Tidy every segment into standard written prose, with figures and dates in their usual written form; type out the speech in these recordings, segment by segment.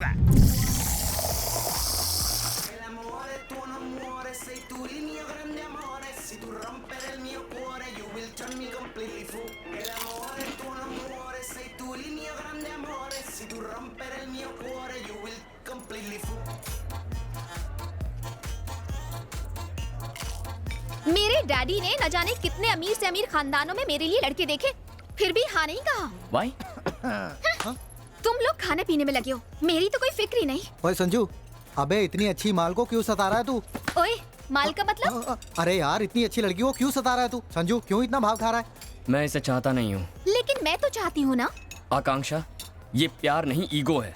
बोला। मेरे डैडी ने न जाने कितने अमीर से अमीर खानदानों में मेरे लिए लड़के देखे, फिर भी हाँ नहीं कहा। Why? तुम लोग खाने पीने में लगे हो, मेरी तो कोई फिक्र ही नहीं। ओए संजू, अबे इतनी अच्छी माल को क्यों सता रहा है तू? ओए, माल का मतलब? अरे यार, इतनी अच्छी लड़की को क्यों सता रहा है तू? संजू, क्यों इतना भाव खा रहा है? मैं इसे चाहता नहीं हूँ। लेकिन मैं तो चाहती हूँ ना। आकांक्षा, ये प्यार नहीं ईगो है।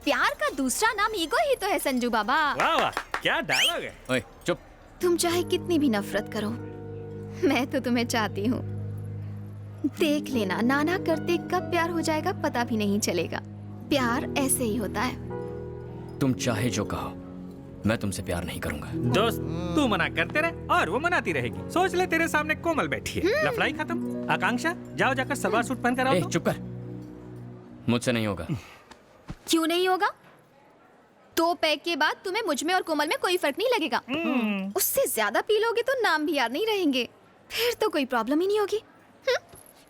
प्यार का दूसरा नाम ईगो ही तो है संजू बाबा। वाह वाह, क्या डायलॉग है। ओए चुप। तुम चाहे कितनी भी नफरत करो, मैं तो तुम्हें चाहती हूँ। देख लेना, नाना करते कब प्यार हो जाएगा पता भी नहीं चलेगा। प्यार ऐसे ही होता है। तुम चाहे जो कहो, मैं तुमसे प्यार नहीं करूंगा। दोस्त, तू मना करते रहे और वो मनाती रहेगी। सोच ले तेरे सामने कोमल बैठी है, लफड़ाई खत्म। आकांक्षा, जाओ जाकर सलवार सूट पहन कर आओ। चुप कर, मुझसे नहीं होगा। क्यों नहीं होगा? 2 पैक के बाद तुम्हें मुझ में और कोमल में कोई फर्क नहीं लगेगा। उससे ज्यादा पी लोगे तो नाम भी याद नहीं रहेंगे, फिर तो कोई प्रॉब्लम ही नहीं होगी।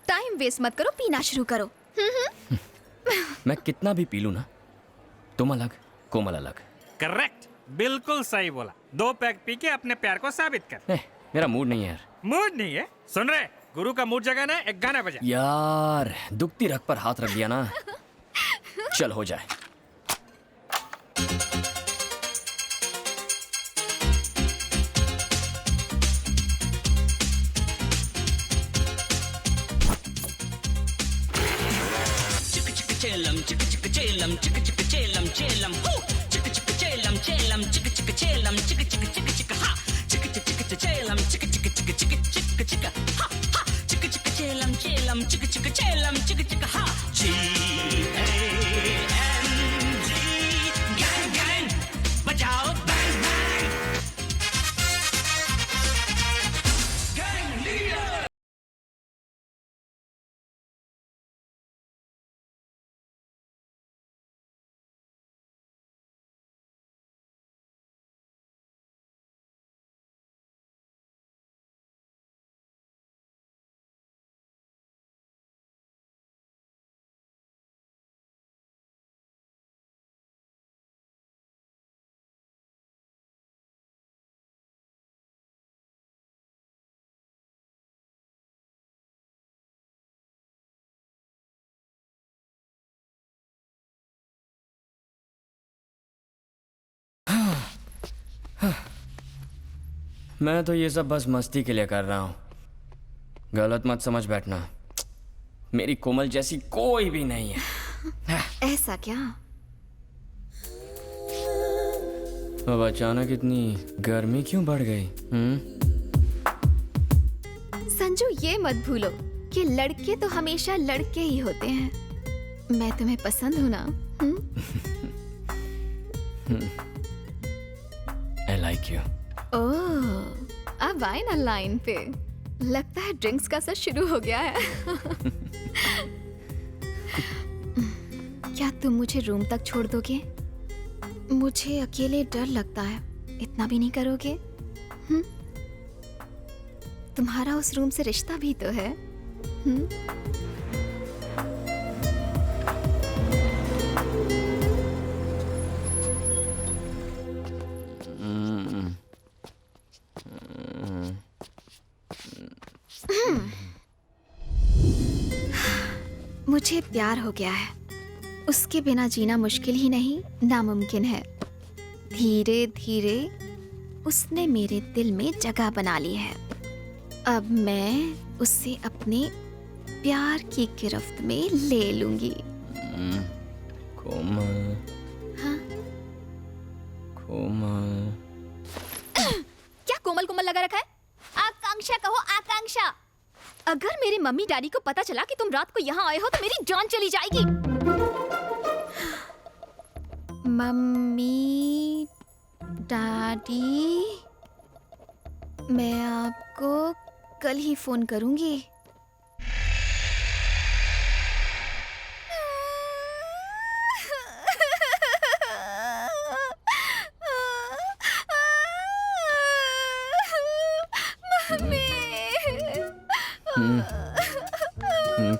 टाइम वेस्ट मत करो, पीना शुरू करो। मैं कितना भी पी लूं ना, तुम अलग, कोमल अलग। करेक्ट, बिल्कुल सही बोला। 2 पैक पी के अपने प्यार को साबित कर। मेरा मूड नहीं है यार। मूड नहीं है? सुन रहे, गुरु का मूड जगाना, एक गाना बजा। यार, दुखती रग पर हाथ रख दिया ना, चल हो जाए। Chillam, chicka chicka chillam, chicka chicka chillam, chillam, hoo, chicka chicka chillam, chillam, chicka chicka chillam, chicka chicka chicka chicka ha, chicka chicka chicka chillam, chicka chicka chicka chicka chicka chicka ha ha, chicka chicka chillam, chillam, chicka chicka chillam, chicka chicka ha, G-A-N-G, gang gang, bajao bang bang, gang leader. मैं तो ये सब बस मस्ती के लिए कर रहा हूँ, गलत मत समझ बैठना। मेरी कोमल जैसी कोई भी नहीं है। ऐसा क्या? अब अचानक इतनी गर्मी क्यों बढ़ गई? संजू, ये मत भूलो कि लड़के तो हमेशा लड़के ही होते हैं। मैं तुम्हें पसंद हूँ ना? I like you. ओह, अब आए ना लाइन पे। लगता है ड्रिंक्स का सर शुरू हो गया है। क्या तुम मुझे रूम तक छोड़ दोगे? मुझे अकेले डर लगता है, इतना भी नहीं करोगे? तुम्हारा उस रूम से रिश्ता भी तो है। मुझे प्यार हो गया है, उसके बिना जीना मुश्किल ही नहीं, नामुमकिन है। धीरे धीरे उसने मेरे दिल में जगह बना ली है। अब मैं उसे अपने प्यार की गिरफ्त में ले लूंगी। कोमल। हाँ? कोमल। क्या कोमल कोमल लगा रखा है? आकांक्षा कहो, आकांक्षा। अगर मेरे मम्मी डैडी को पता चला कि तुम रात को यहाँ आए हो तो मेरी जान चली जाएगी। मम्मी डैडी, मैं आपको कल ही फोन करूंगी।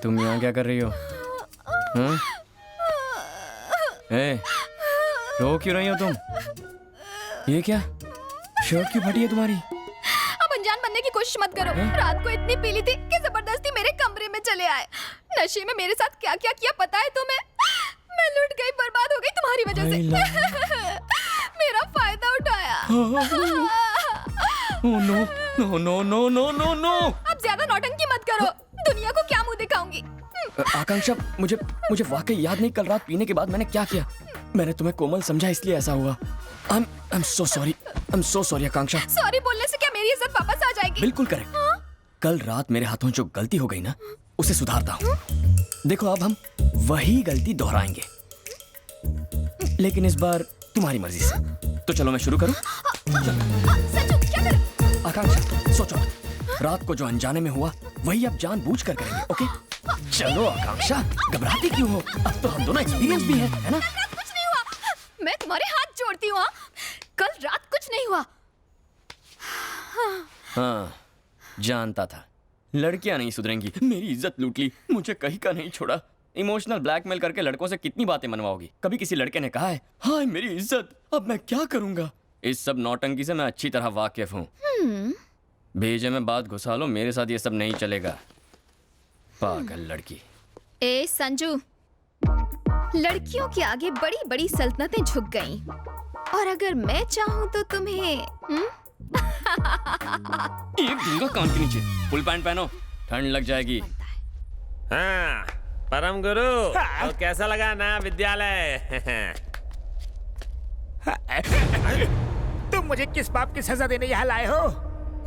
तुम यहाँ क्या कर रही हो? हाँ? ए, रो क्यों रही हो तुम? ये क्या? शर्ट क्यों फटी है तुम्हारी? अब अनजान बनने की कोशिश मत करो। रात को इतनी पीली थी कि जबरदस्ती मेरे कमरे में चले आए। नशे में मेरे साथ क्या क्या किया पता है तुम्हें? मैं लुट गई, बर्बाद हो गई तुम्हारी वजह से। मेरा फायदा उठाया। Oh, no, no, no, no, no, no, no. अब ज्यादा नौटंकी मत करो। दुनिया को क्या मुंह दिखाऊंगी? आकांक्षा, मुझे वाकई याद नहीं कल रात पीने के बाद मैंने क्या किया। मैंने तुम्हें कोमल समझा इसलिए ऐसा हुआ। I'm so sorry. I'm so sorry Akanksha. Sorry बोलने से क्या मेरी इज्जत वापस आ जाएगी? बिल्कुल करेक्ट। कल रात मेरे हाथों जो गलती हो गई ना, उसे सुधारता हूँ। देखो अब हम वही गलती दोहराएंगे, लेकिन इस बार तुम्हारी मर्जी से। तो चलो मैं शुरू करूँ? संजू क्या कर? आकांक्षा सोचो, रात को जो अनजाने में हुआ वही अब जानबूझ कर करेंगे, ओके? चलो आकांक्षा, घबराती क्यों हो? अब तो हम दोनों एक्सपीरियंस भी हैं, है ना? कुछ नहीं हुआ। मैं तुम्हारे हाथ जोड़ती हूँ। कल रात कुछ नहीं हुआ। हाँ, जानता था लड़कियां नहीं सुधरेंगी। मेरी इज्जत लूट ली, मुझे कहीं का नहीं छोड़ा। इमोशनल ब्लैकमेल करके लड़कों से कितनी बातें मनवाओगी? कभी किसी लड़के ने कहा है हाय मेरी इज्जत, अब मैं क्या करूंगा? इस सब नौटंकी से मैं अच्छी तरह वाकिफ हूँ। भेजे में बात घुसा लो, मेरे साथ ये सब नहीं चलेगा। पागल लड़की। ए संजू, लड़कियों के आगे बड़ी बड़ी सल्तनतें झुक गईं। और अगर मैं चाहूँ तो तुम्हें एक दूंगा कान के नीचे। फुल पैंट पहनो, ठंड लग जाएगी। हाँ, परम गुरु, तो कैसा लगा नया विद्यालय? तुम मुझे किस पाप की सजा देने यहाँ लाए हो?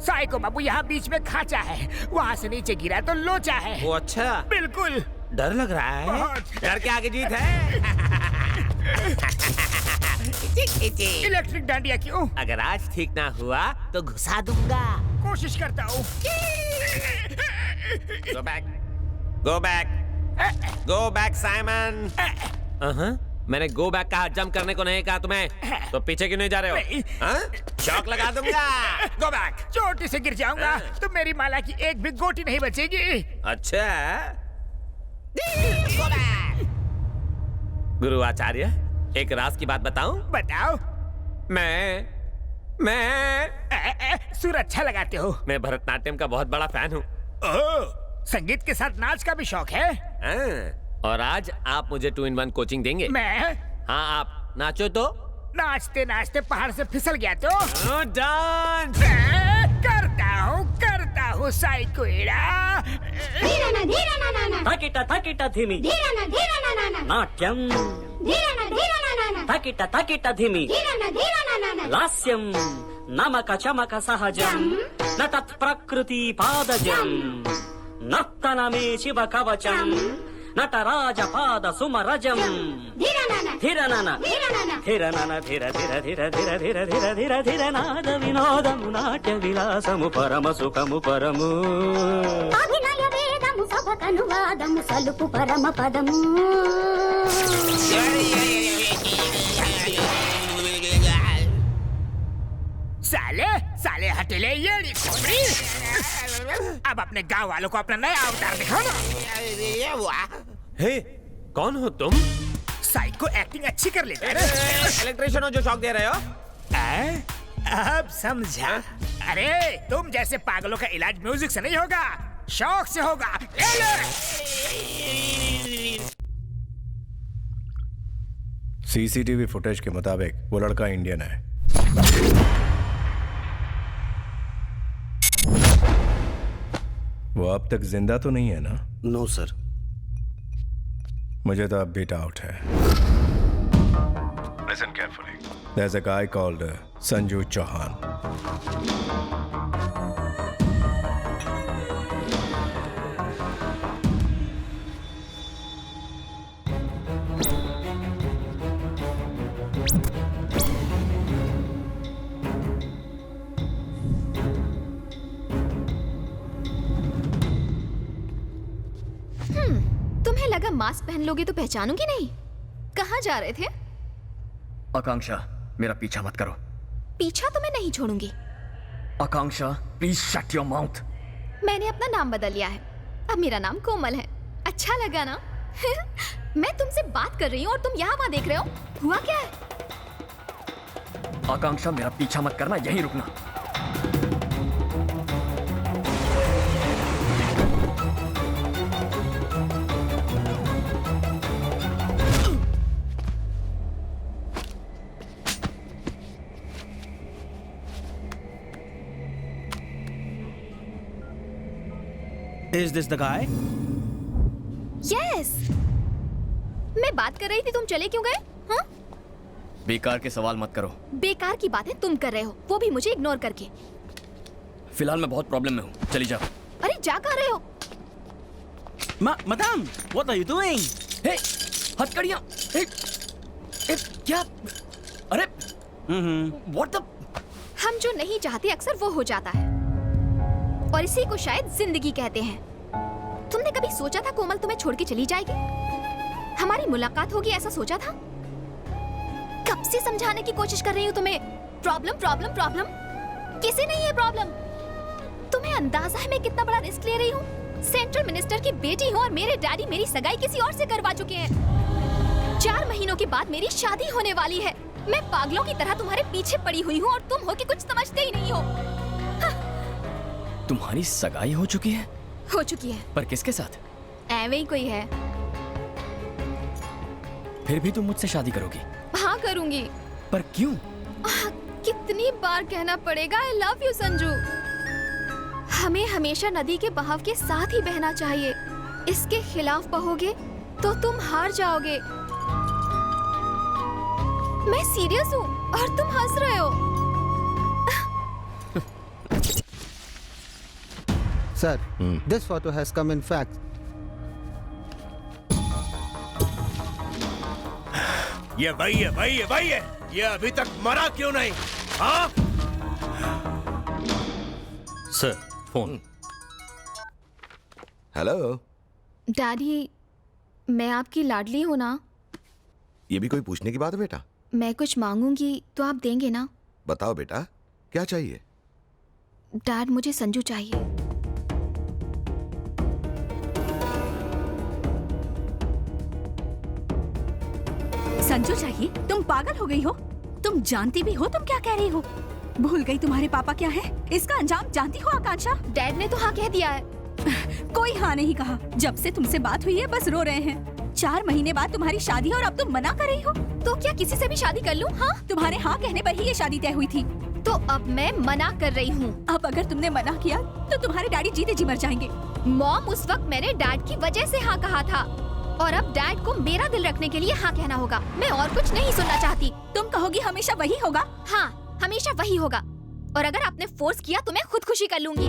साइको बाबू यहाँ बीच में खाचा है, वहाँ से नीचे गिरा तो लोचा है। वो अच्छा, बिल्कुल। डर लग रहा है। बहुत। डर के आगे जीत है। इलेक्ट्रिक डांडिया क्यों? अगर आज ठीक ना हुआ तो घुसा दूंगा। कोशिश करता हूँ। Go back, go back, go back, Simon. मैंने गो बैक कहा, जंप करने को नहीं कहा तुम्हें। तो पीछे क्यों नहीं जा रहे हो? हाँ? शॉक लगा दूंगा। Go back. चोटी से गिर जाऊंगा तो मेरी माला की एक भी गोटी नहीं बचेगी। अच्छा, गुरु आचार्य, एक राज की बात बताऊं? बताओ। मैं सुर अच्छा लगाते हो। मैं भरतनाट्यम का बहुत बड़ा फैन हूँ। ओह, संगीत के साथ नाच का भी शौक है? हाँ, और आज आप मुझे 2-in-1 कोचिंग देंगे? मैं? हाँ, आप नाचो तो। नाचते नाचते पहाड़ से फिसल गया तो? डांस। करता हूँ साइकोइडा। తకిట ధిమి నాట్యం తకిట ధిమి లాస్యం నమక చమక సహజం నతత్ ప్రకృతి పాదజం నర్తనమే శివ కవచం నటరాజ పాద సుమరజం ధిరనన ధిరనన ధిర ధిర ధిర ధిర ధిర ధిర ధిర ధిర నాద వినోదము నాట్య విలాసము పరమ సుఖము పరము అభినయ వేదము సభకను వాదము సలుపు పరమ పదము साले हटेले ये अब अपने गांव वालों को अपना नया अवतार दिखाओ ना। हे, कौन हो तुम? साइको एक्टिंग अच्छी कर लेता है ना? इलेक्ट्रिशियन हो जो शॉक दे रहे हो? अब समझा। अरे तुम जैसे पागलों का इलाज म्यूजिक से नहीं होगा, शौक से होगा। सीसीटीवी फुटेज के मुताबिक वो लड़का इंडियन है। वो अब तक जिंदा तो नहीं है ना? No sir. मुझे तो अब भी डाउट है। Listen carefully. There's a guy called Sanju Chauhan. तुम्हें लगा मास्क पहन लोगे तो पहचानूंगी नहीं? कहाँ जा रहे थे? आकांक्षा, मेरा पीछा मत करो। पीछा तो मैं नहीं छोड़ूंगी। आकांक्षा, प्लीज शट योर माउथ। मैंने अपना नाम बदल लिया है। अब मेरा नाम कोमल है। अच्छा लगा ना? मैं तुमसे बात कर रही हूँ और तुम यहाँ वहाँ देख रहे हो। हुआ क्या है? आकांक्षा, मेरा पीछा मत करना, यहीं रुकना। Is this the guy? Yes, मैं बात कर रही थी, तुम चले क्यों गए? हाँ? बेकार के सवाल मत करो। बेकार की बातें तुम कर रहे हो, वो भी मुझे इग्नोर करके। फिलहाल मैं बहुत प्रॉब्लम में हूँ, चली जाओ। अरे जा कहाँ रहे हो? Madam, what are you doing? हे, हथकड़ियाँ। हे, क्या? अरे, what the? हम जो नहीं चाहते अक्सर वो हो जाता है, और इसी को शायद जिंदगी कहते हैं। तुमने कभी सोचा था कोमल तुम्हें छोड़ के चली जाएगी? हमारी मुलाकात होगी ऐसा सोचा था? कब से समझाने की कोशिश कर रही हूँ तुम्हें, प्रॉब्लम प्रॉब्लम प्रॉब्लम। किसी नहीं है प्रॉब्लम। तुम्हें अंदाजा है मैं कितना बड़ा रिस्क ले रही हूँ? सेंट्रल मिनिस्टर की बेटी हूँ और मेरे डैडी मेरी सगाई किसी और से करवा चुके हैं। 4 महीनों के बाद मेरी शादी होने वाली है। मैं पागलों की तरह तुम्हारे पीछे पड़ी हुई हूँ और तुम हो कि कुछ समझते ही नहीं हो। तुम्हारी सगाई हो चुकी है? हो चुकी है। पर किसके साथ? ऐवे ही कोई है। फिर भी तुम मुझसे शादी करोगी? हाँ करूंगी। पर क्यों? कितनी बार कहना पड़ेगा आई लव यू संजू। हमें हमेशा नदी के बहाव के साथ ही बहना चाहिए। इसके खिलाफ बहोगे तो तुम हार जाओगे। मैं सीरियस हूँ और तुम हंस रहे हो। Sir, this photo has come in fax. ये वही है, वही है, वही है। ये अभी तक मरा क्यों नहीं? हाँ? Sir, phone. हेलो। डैडी, मैं आपकी लाडली हूँ ना? ये भी कोई पूछने की बात है बेटा? मैं कुछ मांगूंगी तो आप देंगे ना? बताओ बेटा, क्या चाहिए? डैड, मुझे संजू चाहिए। संजू चाहिए? तुम पागल हो गई हो? तुम जानती भी हो तुम क्या कह रही हो? भूल गई तुम्हारे पापा क्या है? इसका अंजाम जानती हो आकांक्षा? डैड ने तो हाँ कह दिया है। कोई हाँ नहीं कहा। जब से तुमसे बात हुई है बस रो रहे हैं। 4 महीने बाद तुम्हारी शादी है और अब तुम मना कर रही हो। तो क्या किसी से भी शादी कर लूं? हाँ, तुम्हारे हाँ कहने पर ही ये शादी तय हुई थी। तो अब मैं मना कर रही हूँ। अब अगर तुमने मना किया तो तुम्हारे डैडी जीते जी मर जाएंगे। मॉम, उस वक्त मैंने डैड की वजह से हाँ कहा था और अब डैड को मेरा दिल रखने के लिए हाँ कहना होगा। मैं और कुछ नहीं सुनना चाहती। तुम कहोगी हमेशा वही होगा? हाँ, हमेशा वही होगा। और अगर आपने फोर्स किया तो मैं खुदकुशी कर लूंगी।